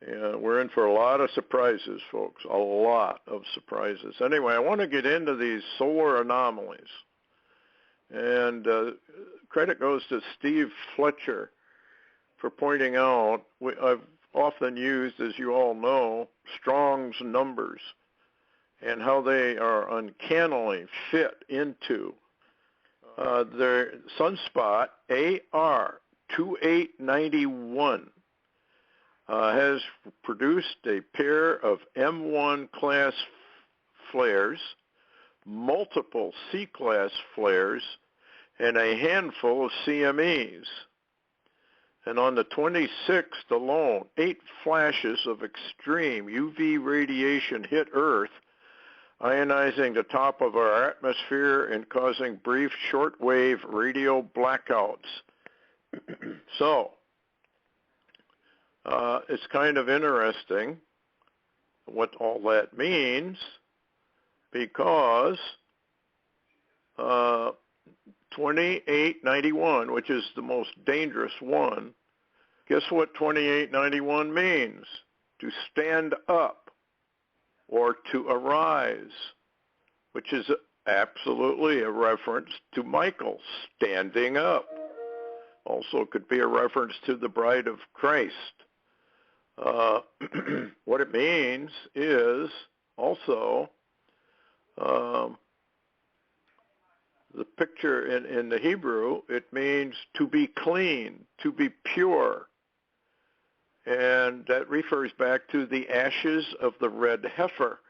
Yeah, we're in for a lot of surprises, folks, a lot of surprises. Anyway, I want to get into these solar anomalies. And credit goes to Steve Fletcher for pointing out, I've often used, as you all know, Strong's numbers and how they are uncannily fit into their sunspot AR 2891 has produced a pair of M1 class flares, multiple C-class flares, and a handful of CMEs. And on the 26th alone, 8 flashes of extreme UV radiation hit Earth, ionizing the top of our atmosphere and causing brief shortwave radio blackouts. So, it's kind of interesting what all that means, because 2891, which is the most dangerous one, guess what 2891 means? To stand up or to arise, which is absolutely a reference to Michael standing up. Also could be a reference to the bride of Christ. What it means is also the picture in the Hebrew, it means to be clean, to be pure. And that refers back to the ashes of the red heifer,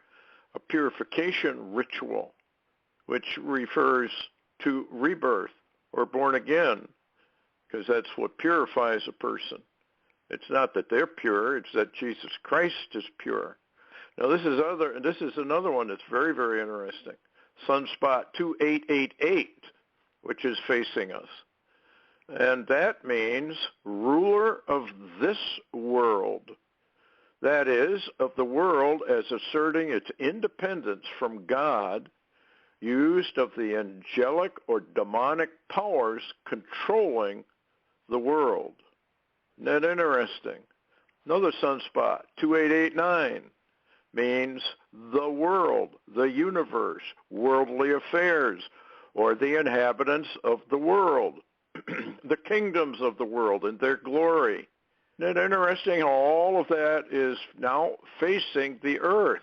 a purification ritual, which refers to rebirth or born again, because that's what purifies a person. It's not that they're pure, it's that Jesus Christ is pure. Now this is another one that's very, very interesting. Sunspot 2888, which is facing us. And that means ruler of this world. That is, of the world as asserting its independence from God, used of the angelic or demonic powers controlling the world. Isn't that interesting? Another sunspot, 2889, means the world, the universe, worldly affairs, or the inhabitants of the world, the kingdoms of the world and their glory. Isn't it interesting how all of that is now facing the earth?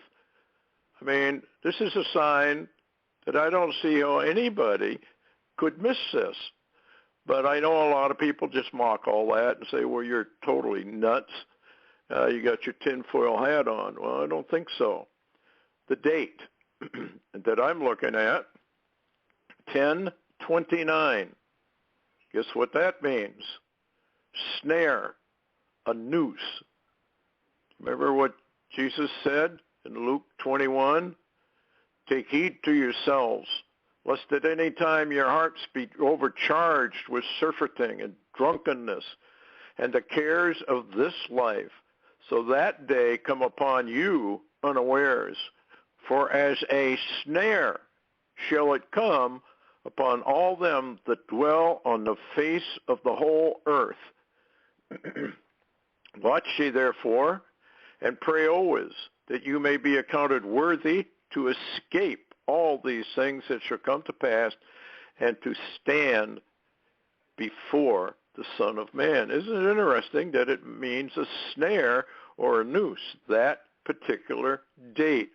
I mean, this is a sign that I don't see how anybody could miss this. But I know a lot of people just mock all that and say, well, you're totally nuts. You got your tinfoil hat on. Well, I don't think so. The date that I'm looking at, 10/29. Guess what that means? Snare, a noose. Remember what Jesus said in Luke 21? Take heed to yourselves, lest at any time your hearts be overcharged with surfeiting and drunkenness and the cares of this life, so that day come upon you unawares. For as a snare shall it come upon all them that dwell on the face of the whole earth. Watch ye therefore, and pray always, that you may be accounted worthy to escape all these things that shall come to pass, and to stand before the Son of Man. Isn't it interesting that it means a snare or a noose, that particular date?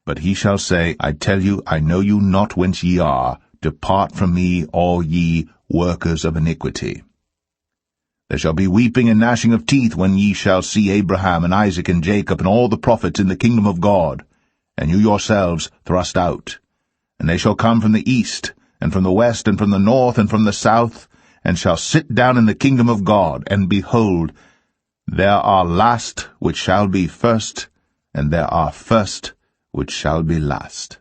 But he shall say, I tell you, I know you not whence ye are. Depart from me, all ye workers of iniquity. There shall be weeping and gnashing of teeth when ye shall see Abraham and Isaac and Jacob and all the prophets in the kingdom of God, and you yourselves thrust out. And they shall come from the east, and from the west, and from the north, and from the south, and shall sit down in the kingdom of God. And behold, there are last which shall be first, and there are first which shall be last.